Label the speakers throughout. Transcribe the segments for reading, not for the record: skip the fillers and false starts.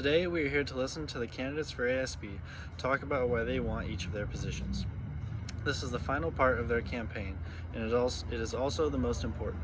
Speaker 1: Today we are here to listen to the candidates for ASB talk about why they want each of their positions. This is the final part of their campaign, and it is also the most important.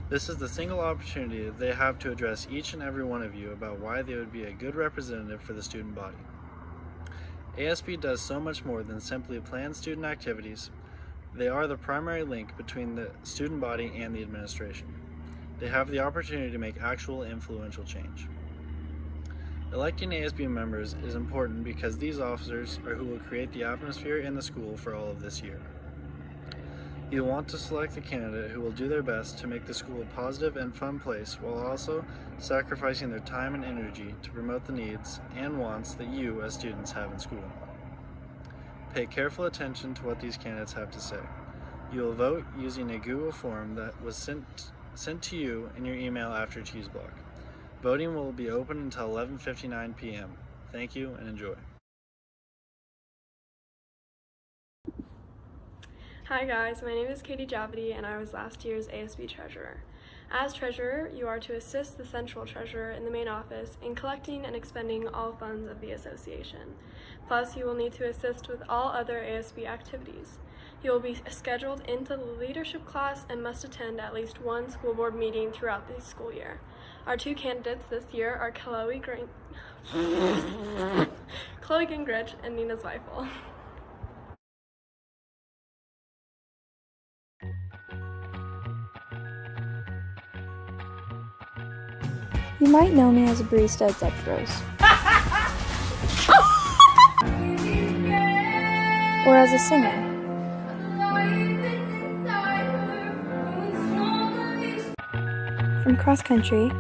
Speaker 1: This is the single opportunity that they have to address each and every one of you about why they would be a good representative for the student body. ASB does so much more than simply plan student activities. They are the primary link between the student body and the administration. They have the opportunity to make actual influential change. Electing ASB members is important because these officers are who will create the atmosphere in the school for all of this year. You want to select the candidate who will do their best to make the school a positive and fun place while also sacrificing their time and energy to promote the needs and wants that you as students have in school. Pay careful attention to what these candidates have to say. You will vote using a Google form that was sent to you in your email after Cheese Block. Voting will be open until 11:59 p.m. Thank you and enjoy.
Speaker 2: Hi guys, my name is Katie Javity and I was last year's ASB treasurer. As treasurer, you are to assist the central treasurer in the main office in collecting and expending all funds of the association. Plus, you will need to assist with all other ASB activities. You will be scheduled into the leadership class and must attend at least one school board meeting throughout the school year. Our two candidates this year are Chloe Gingrich and Nina Zweifel.
Speaker 3: You might know me as a barista at Dutch Bros. Or as a singer. From cross country.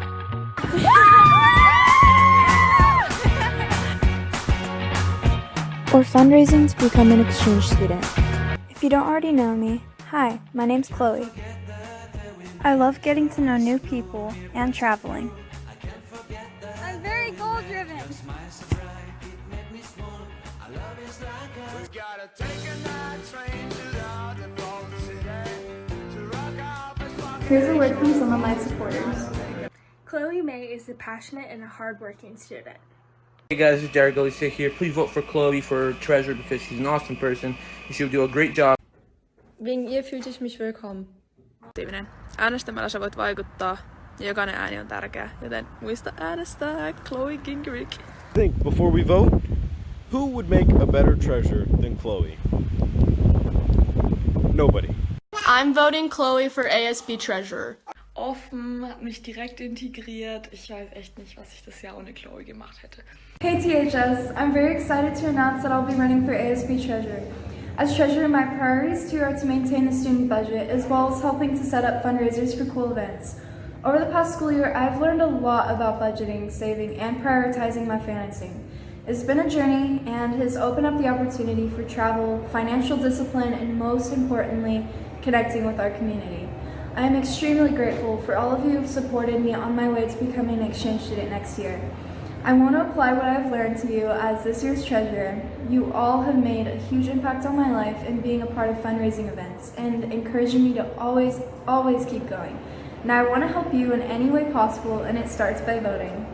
Speaker 3: Or fundraising to become an exchange student. If you don't already know me, hi, my name's Chloe. I love getting to know new people and traveling.
Speaker 4: I'm very goal-driven.
Speaker 3: Here's a word from some of my supporters.
Speaker 5: Chloe May is a passionate and a hardworking student.
Speaker 6: Hey guys, it's Jared Gully here. Please vote for Chloe for treasurer because she's an awesome person and she'll do a great job.
Speaker 7: Wegen ihr fühlte ich mich willkommen. Äänestämällä sä voit vaikuttaa ja jokainen ääni on tärkeä, joten muista äänestää Chloe Gingrich.
Speaker 8: Think before we vote, who would make a better treasurer than Chloe? Nobody.
Speaker 2: I'm voting Chloe for ASB treasurer.
Speaker 7: Offen, hat mich direkt integriert. Ich weiß echt nicht, was ich das Jahr ohne Chloe gemacht hätte.
Speaker 3: Hey THS, I'm very excited to announce that I'll be running for ASB treasurer. As treasurer, my priorities too are to maintain the student budget as well as helping to set up fundraisers for cool events. Over the past school year, I've learned a lot about budgeting, saving, and prioritizing my financing. It's been a journey and has opened up the opportunity for travel, financial discipline, and most importantly, connecting with our community. I am extremely grateful for all of you who have supported me on my way to becoming an exchange student next year. I want to apply what I've learned to you as this year's treasurer. You all have made a huge impact on my life in being a part of fundraising events and encouraging me to always keep going. And I want to help you in any way possible, and it starts by voting.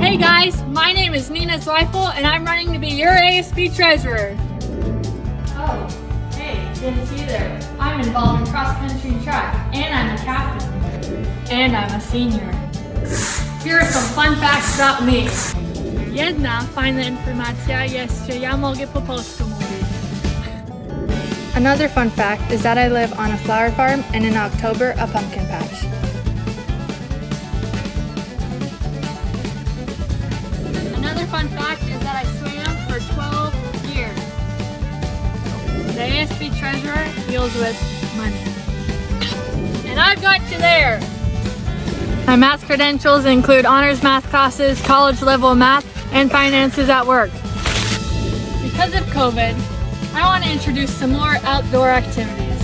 Speaker 4: Hey guys, my name is Nina Zweifel and I'm running to be your ASB treasurer. Oh, hey, didn't see you there. I'm involved in cross-country track and I'm a captain. And I'm a senior. Here are some fun facts about me. Jedna fajna informacja jest, że ja mogę po polsku mówić.
Speaker 3: Another fun fact is that I live on a flower farm and in October a pumpkin patch.
Speaker 4: Another fun fact is that I swam for 12 years. The ASB treasurer deals with money. And I've got you there! My math credentials include honors math classes, college level math, and finances at work. Because of COVID, I want to introduce some more outdoor activities.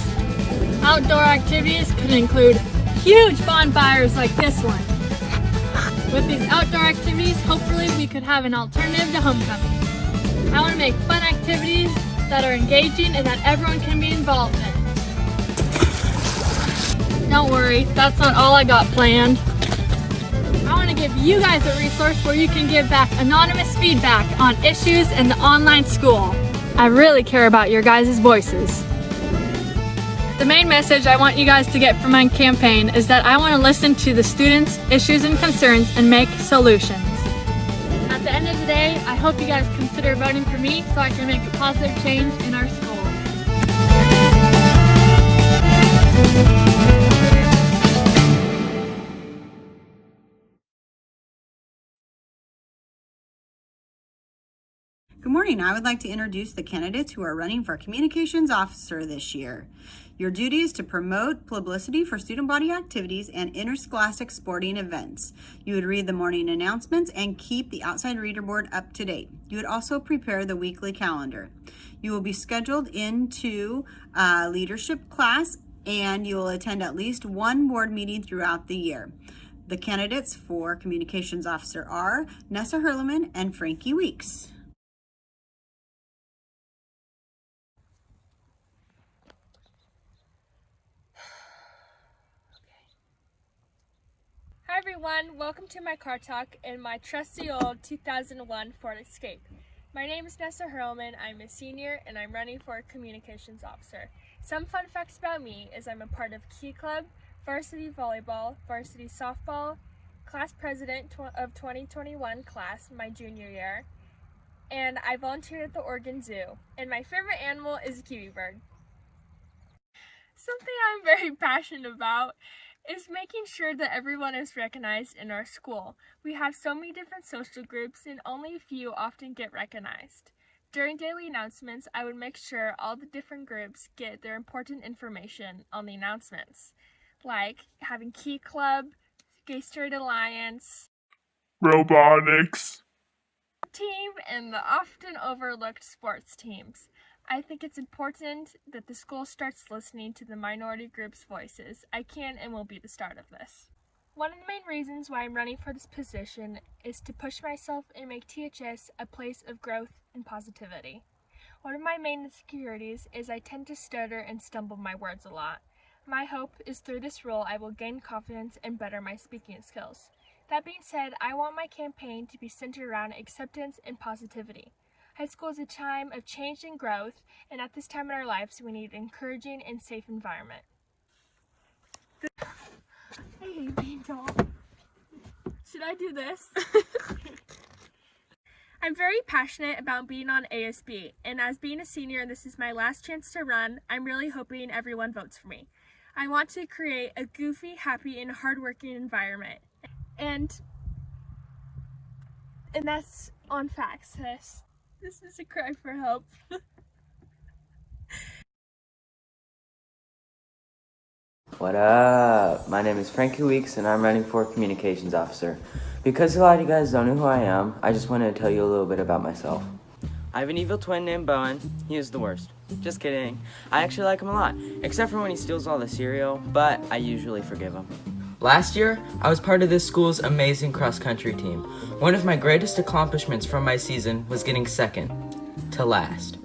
Speaker 4: Outdoor activities could include huge bonfires like this one. With these outdoor activities, hopefully we could have an alternative to homecoming. I want to make fun activities that are engaging and that everyone can be involved in. Don't worry, that's not all I got planned. I want to give you guys a resource where you can give back anonymous feedback on issues in the online school. I really care about your guys' voices. The main message I want you guys to get from my campaign is that I want to listen to the students' issues and concerns and make solutions. At the end of the day, I hope you guys consider voting for me so I can make a positive change in our school.
Speaker 9: Good morning. I would like to introduce the candidates who are running for communications officer this year. Your duty is to promote publicity for student body activities and interscholastic sporting events. You would read the morning announcements and keep the outside reader board up to date. You would also prepare the weekly calendar. You will be scheduled into a leadership class and you will attend at least one board meeting throughout the year. The candidates for communications officer are Nessa Hurleman and Frankie Weeks.
Speaker 5: Hi everyone, welcome to my car talk in my trusty old 2001 Ford Escape. My name is Nessa Hurleman, I'm a senior and I'm running for communications officer. Some fun facts about me is I'm a part of Key Club, varsity volleyball, varsity softball, class president of 2021 class my junior year, and I volunteered at the Oregon Zoo, and my favorite animal is a kiwi bird. Something I'm very passionate about is making sure that everyone is recognized in our school. We have so many different social groups and only a few often get recognized. During daily announcements, I would make sure all the different groups get their important information on the announcements, like having Key Club, Gay Straight Alliance,
Speaker 10: robotics
Speaker 5: team, and the often overlooked sports teams. I think it's important that the school starts listening to the minority groups' voices. I can and will be the start of this. One of the main reasons why I'm running for this position is to push myself and make THS a place of growth and positivity. One of my main insecurities is I tend to stutter and stumble my words a lot. My hope is through this role I will gain confidence and better my speaking skills. That being said, I want my campaign to be centered around acceptance and positivity. High school is a time of change and growth, and at this time in our lives, we need an encouraging and safe environment. I hate being tall. Should I do this? I'm very passionate about being on ASB, and as being a senior and this is my last chance to run, I'm really hoping everyone votes for me. I want to create a goofy, happy, and hardworking environment. And that's on facts, sis. This is a cry for help.
Speaker 11: What up? My name is Frankie Weeks and I'm running for communications officer. Because a lot of you guys don't know who I am, I just wanted to tell you a little bit about myself. I have an evil twin named Bowen. He is the worst. Just kidding. I actually like him a lot, except for when he steals all the cereal, but I usually forgive him. Last year, I was part of this school's amazing cross-country team. One of my greatest accomplishments from my season was getting second to last.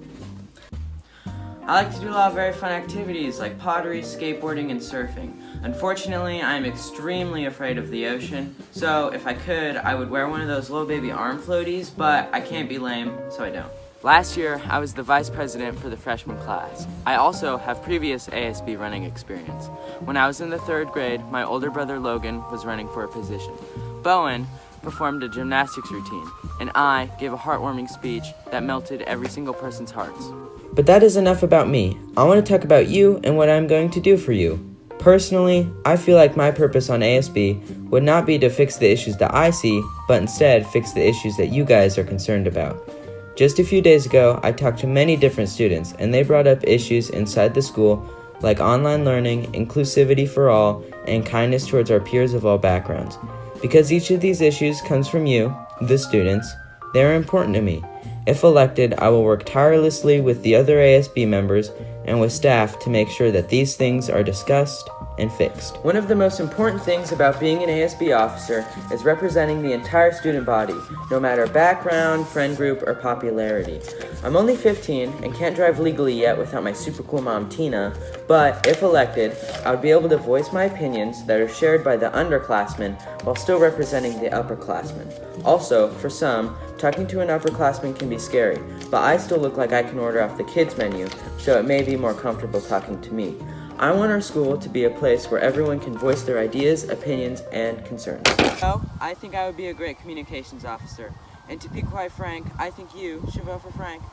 Speaker 11: I like to do a lot of very fun activities like pottery, skateboarding, and surfing. Unfortunately, I am extremely afraid of the ocean, so if I could, I would wear one of those little baby arm floaties, but I can't be lame, so I don't. Last year, I was the vice president for the freshman class. I also have previous ASB running experience. When I was in the 3rd grade, my older brother Logan was running for a position. Bowen performed a gymnastics routine, and I gave a heartwarming speech that melted every single person's hearts. But that is enough about me. I want to talk about you and what I'm going to do for you. Personally, I feel like my purpose on ASB would not be to fix the issues that I see, but instead fix the issues that you guys are concerned about. Just a few days ago, I talked to many different students, and they brought up issues inside the school like online learning, inclusivity for all, and kindness towards our peers of all backgrounds. Because each of these issues comes from you, the students, they are important to me. If elected, I will work tirelessly with the other ASB members and with staff to make sure that these things are discussed and fixed. One of the most important things about being an ASB officer is representing the entire student body, no matter background, friend group, or popularity. I'm only 15 and can't drive legally yet without my super cool mom, Tina, but if elected, I would be able to voice my opinions that are shared by the underclassmen while still representing the upperclassmen. Also, for some, talking to an upperclassman can be scary, but I still look like I can order off the kids menu, so it may be more comfortable talking to me. I want our school to be a place where everyone can voice their ideas, opinions, and concerns. So, I think I would be a great communications officer. And to be quite frank, I think you should vote for Frank.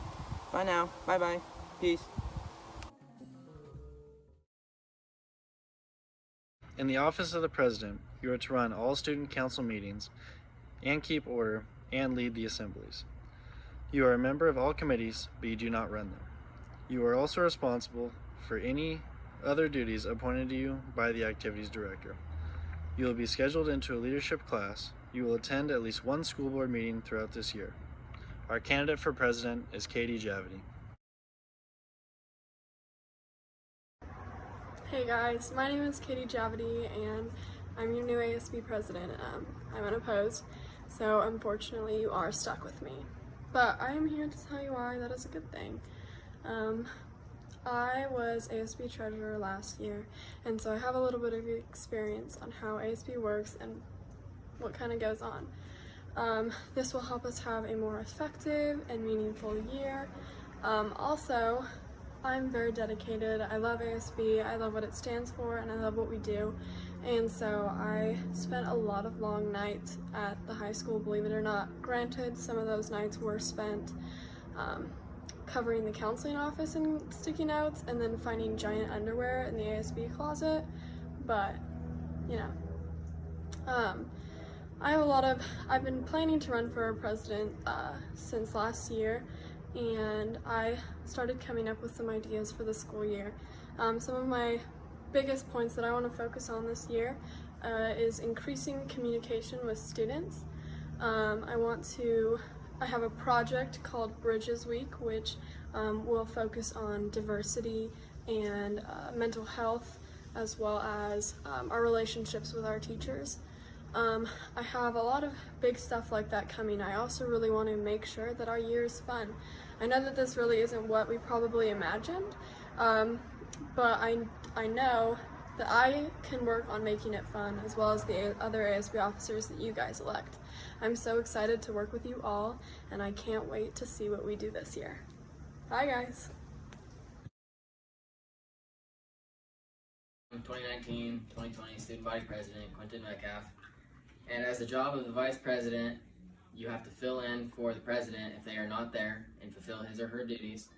Speaker 11: Bye now. Bye-bye. Peace.
Speaker 1: In the office of the president, you are to run all student council meetings and keep order and lead the assemblies. You are a member of all committees, but you do not run them. You are also responsible for any other duties appointed to you by the activities director. You will be scheduled into a leadership class. You will attend at least one school board meeting throughout this year. Our candidate for president is Katie Javity.
Speaker 2: Hey guys, my name is Katie Javity and I'm your new ASB president. I'm unopposed, so unfortunately you are stuck with me. But I am here to tell you why that is a good thing. I was ASB treasurer last year, and so I have a little bit of experience on how ASB works and what kind of goes on. This will help us have a more effective and meaningful year. Also, I'm very dedicated. I love ASB, I love what it stands for, and I love what we do. And so I spent a lot of long nights at the high school, believe it or not. Granted, some of those nights were spent covering the counseling office and sticky notes, and then finding giant underwear in the ASB closet, but you know. I've been planning to run for president since last year, and I started coming up with some ideas for the school year. Some of my biggest points that I want to focus on this year is increasing communication with students. I have a project called Bridges Week, which will focus on diversity and mental health, as well as our relationships with our teachers. I have a lot of big stuff like that coming. I also really want to make sure that our year is fun. I know that this really isn't what we probably imagined, but I know that I can work on making it fun, as well as the other ASB officers that you guys elect. I'm so excited to work with you all, and I can't wait to see what we do this year. Bye guys!
Speaker 12: 2019-2020 Student Body President Quentin Metcalf, and as the job of the Vice President, you have to fill in for the President if they are not there and fulfill his or her duties.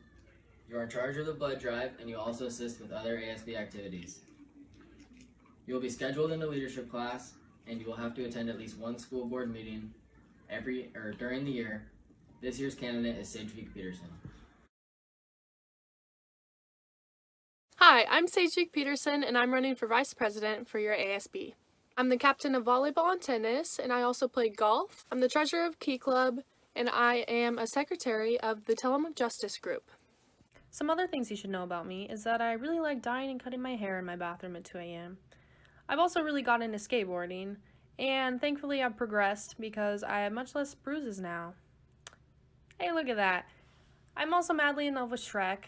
Speaker 12: You are in charge of the blood drive, and you also assist with other ASB activities. You will be scheduled in a leadership class, and you will have to attend at least one school board meeting during the year. This year's candidate is Sage Peterson.
Speaker 2: Hi, I'm Sage Peterson, and I'm running for Vice President for your ASB. I'm the captain of volleyball and tennis, and I also play golf. I'm the treasurer of Key Club, and I am a secretary of the Tillamook Justice Group.
Speaker 13: Some other things you should know about me is that I really like dyeing and cutting my hair in my bathroom at 2 a.m. I've also really gotten into skateboarding, and thankfully I've progressed because I have much less bruises now. Hey, look at that. I'm also madly in love with Shrek.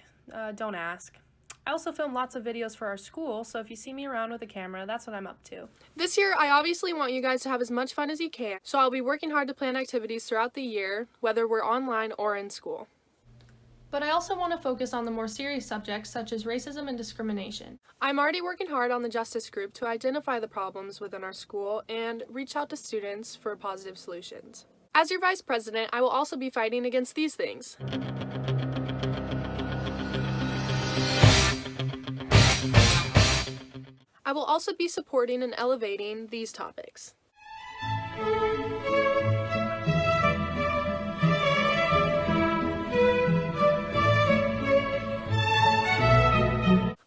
Speaker 13: Don't ask. I also film lots of videos for our school, so if you see me around with a camera, that's what I'm up to.
Speaker 2: This year, I obviously want you guys to have as much fun as you can, so I'll be working hard to plan activities throughout the year, whether we're online or in school. But I also want to focus on the more serious subjects such as racism and discrimination. I'm already working hard on the Justice Group to identify the problems within our school and reach out to students for positive solutions. As your Vice President, I will also be fighting against these things. I will also be supporting and elevating these topics.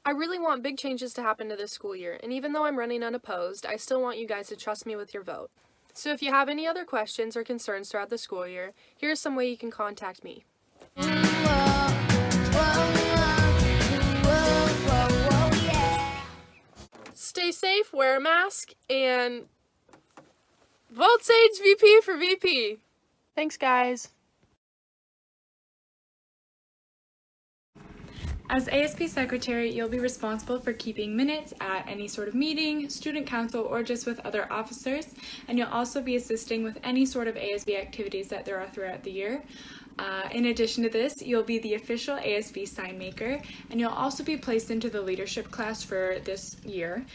Speaker 2: I really want big changes to happen to this school year, and even though I'm running unopposed, I still want you guys to trust me with your vote. So if you have any other questions or concerns throughout the school year, here's some way you can contact me.
Speaker 7: stay safe, wear a mask, and vote Sage VP for VP. Thanks, guys.
Speaker 14: As ASB Secretary, you'll be responsible for keeping minutes at any sort of meeting, student council, or just with other officers, and you'll also be assisting with any sort of ASB activities that there are throughout the year. In addition to this, you'll be the official ASB sign maker, and you'll also be placed into the leadership class for this year.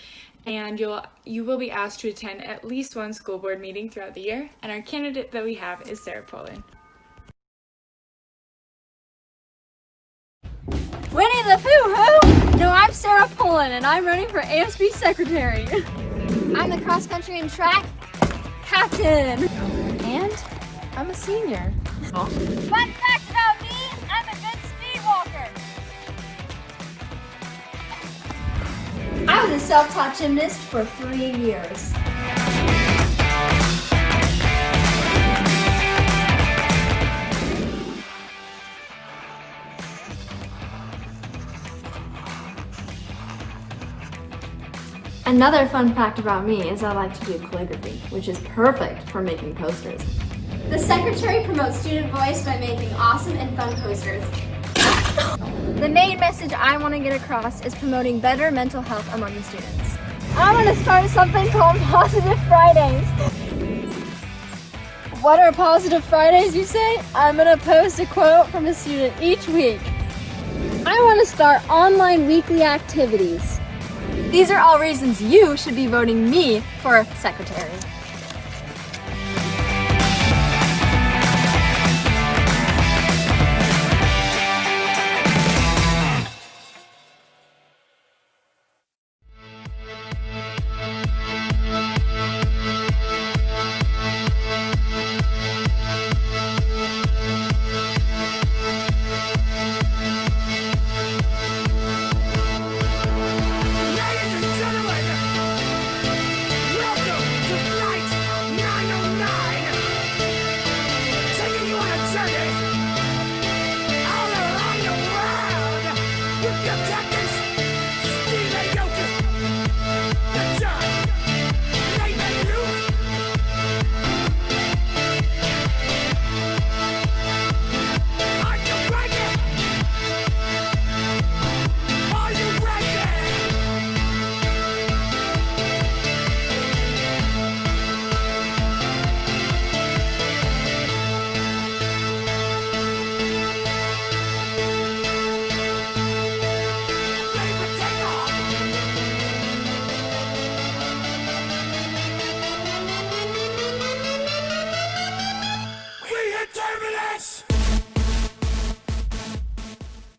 Speaker 14: And you will be asked to attend at least one school board meeting throughout the year, and our candidate that we have is Sarah Poland.
Speaker 4: Winnie the Pooh who? No, I'm Sarah Poland and I'm running for ASB Secretary. I'm the cross country and track captain. And I'm a senior. Fun fact about me, I'm a good speed walker. I was a self-taught gymnast for 3 years. Another fun fact about me is I like to do calligraphy, which is perfect for making posters. The secretary promotes student voice by making awesome and fun posters. The main message I want to get across is promoting better mental health among the students. I want to start something called Positive Fridays. What are Positive Fridays, you say? I'm going to post a quote from a student each week. I want to start online weekly activities. These are all reasons you should be voting me for secretary.